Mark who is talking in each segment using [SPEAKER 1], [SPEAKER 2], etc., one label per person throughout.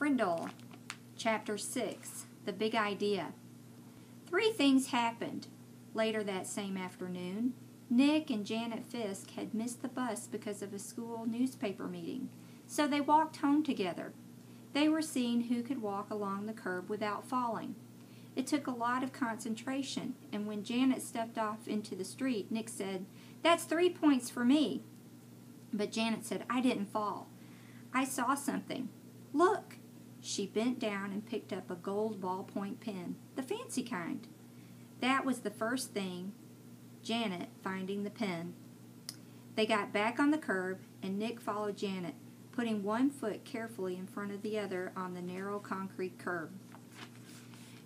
[SPEAKER 1] Frindle, Chapter 6, The Big Idea. 3 things happened. Later that same afternoon, Nick and Janet Fisk had missed the bus because of a school newspaper meeting, so they walked home together. They were seeing who could walk along the curb without falling. It took a lot of concentration, and when Janet stepped off into the street, Nick said, "That's 3 points for me." But Janet said, "I didn't fall. I saw something. Look." She bent down and picked up a gold ballpoint pen, the fancy kind. That was the first thing, Janet finding the pen. They got back on the curb, and Nick followed Janet, putting one foot carefully in front of the other on the narrow concrete curb.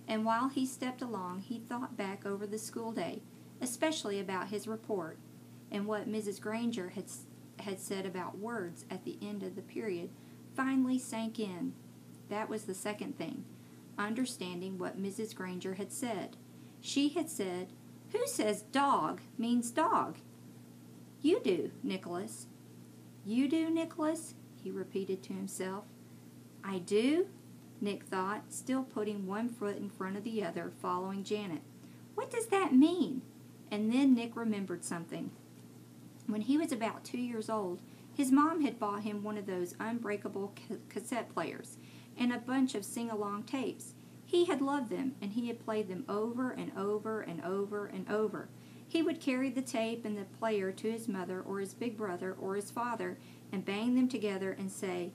[SPEAKER 1] And while he stepped along, he thought back over the school day, especially about his report, and what Mrs. Granger had said about words at the end of the period finally sank in. That was the second thing, understanding what Mrs. Granger had said. She had said, "Who says dog means dog?" "You do, Nicholas." "You do, Nicholas?" he repeated to himself. "I do?" Nick thought, still putting one foot in front of the other, following Janet. "What does that mean?" And then Nick remembered something. When he was about 2 years old, his mom had bought him one of those unbreakable cassette players and a bunch of sing-along tapes. He had loved them, and he had played them over and over and over and over. He would carry the tape and the player to his mother or his big brother or his father and bang them together and say,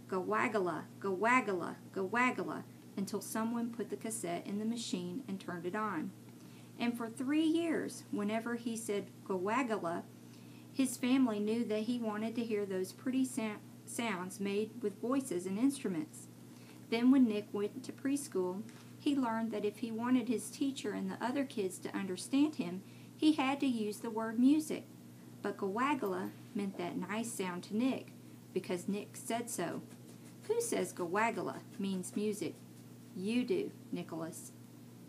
[SPEAKER 1] "Go-waggala, go-waggala, go-waggala," until someone put the cassette in the machine and turned it on. And for 3 years, whenever he said go-waggala, his family knew that he wanted to hear those pretty sounds made with voices and instruments. Then when Nick went to preschool, he learned that if he wanted his teacher and the other kids to understand him, he had to use the word music. But go-waggala meant that nice sound to Nick, because Nick said so. "Who says go-waggala means music?" "You do, Nicholas."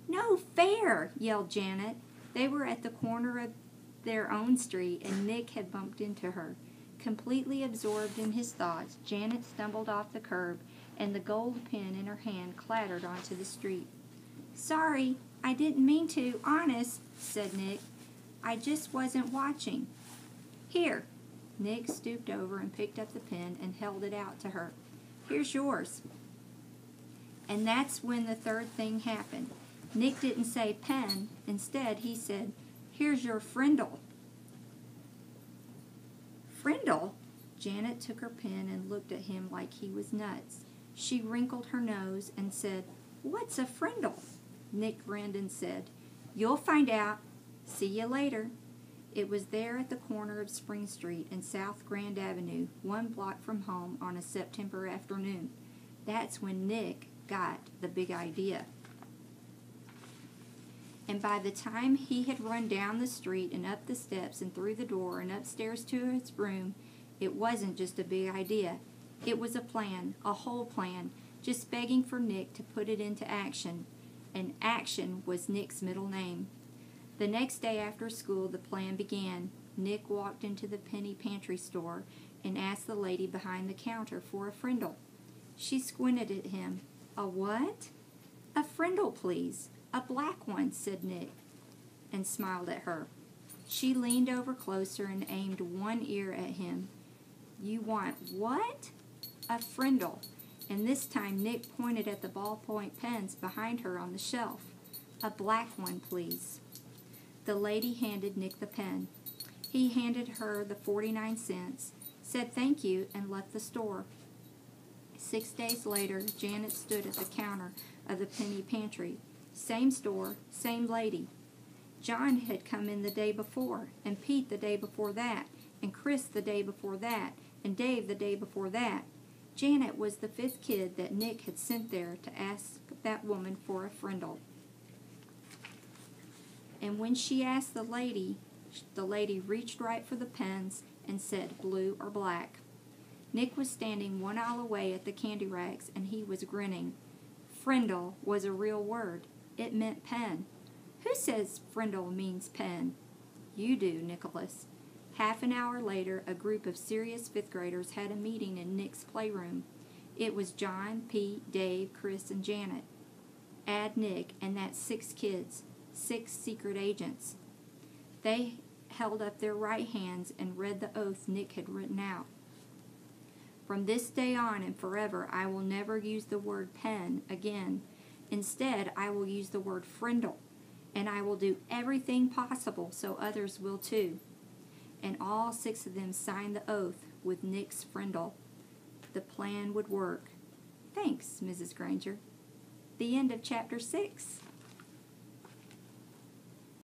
[SPEAKER 1] "No fair!" yelled Janet. They were at the corner of their own street, and Nick had bumped into her. Completely absorbed in his thoughts, Janet stumbled off the curb, and the gold pen in her hand clattered onto the street. "Sorry, I didn't mean to, honest," said Nick. "I just wasn't watching." "Here." Nick stooped over and picked up the pen and held it out to her. "Here's yours." And that's when the third thing happened. Nick didn't say pen. Instead, he said, "Here's your Frindle." "Frindle?" Janet took her pen and looked at him like he was nuts. She wrinkled her nose and said, "What's a Frindle?" Nick grinned and said, "You'll find out. See you later." It was there at the corner of Spring Street and South Grand Avenue, 1 block from home, on a September afternoon. That's when Nick got the big idea. And by the time he had run down the street and up the steps and through the door and upstairs to his room, it wasn't just a big idea. It was a plan, a whole plan, just begging for Nick to put it into action. And action was Nick's middle name. The next day after school, the plan began. Nick walked into the penny pantry store and asked the lady behind the counter for a Frindle. She squinted at him. "A what?" "A Frindle, please. A black one," said Nick, and smiled at her. She leaned over closer and aimed one ear at him. "You want what?" "A Frindle." And this time Nick pointed at the ballpoint pens behind her on the shelf. "A black one, please." The lady handed Nick the pen. He handed her the 49 cents, said thank you, and left the store. 6 days later, Janet stood at the counter of the penny pantry. Same store, same lady. John had come in the day before, and Pete the day before that, and Chris the day before that, and Dave the day before that. Janet was the 5th kid that Nick had sent there to ask that woman for a Frindle. And when she asked the lady reached right for the pens and said blue or black. Nick was standing 1 aisle away at the candy racks, and he was grinning. Frindle was a real word. It meant pen. "Who says Frindle means pen?" "You do, Nicholas." Half an hour later, a group of serious 5th graders had a meeting in Nick's playroom. It was John, Pete, Dave, Chris, and Janet. Add Nick, and that's 6 kids, 6 secret agents. They held up their right hands and read the oath Nick had written out. From this day on and forever, I will never use the word pen again. Instead, I will use the word Frindle, and I will do everything possible so others will too. And all 6 of them signed the oath with Nick's Frindle. The plan would work. Thanks, Mrs. Granger. The end of chapter 6.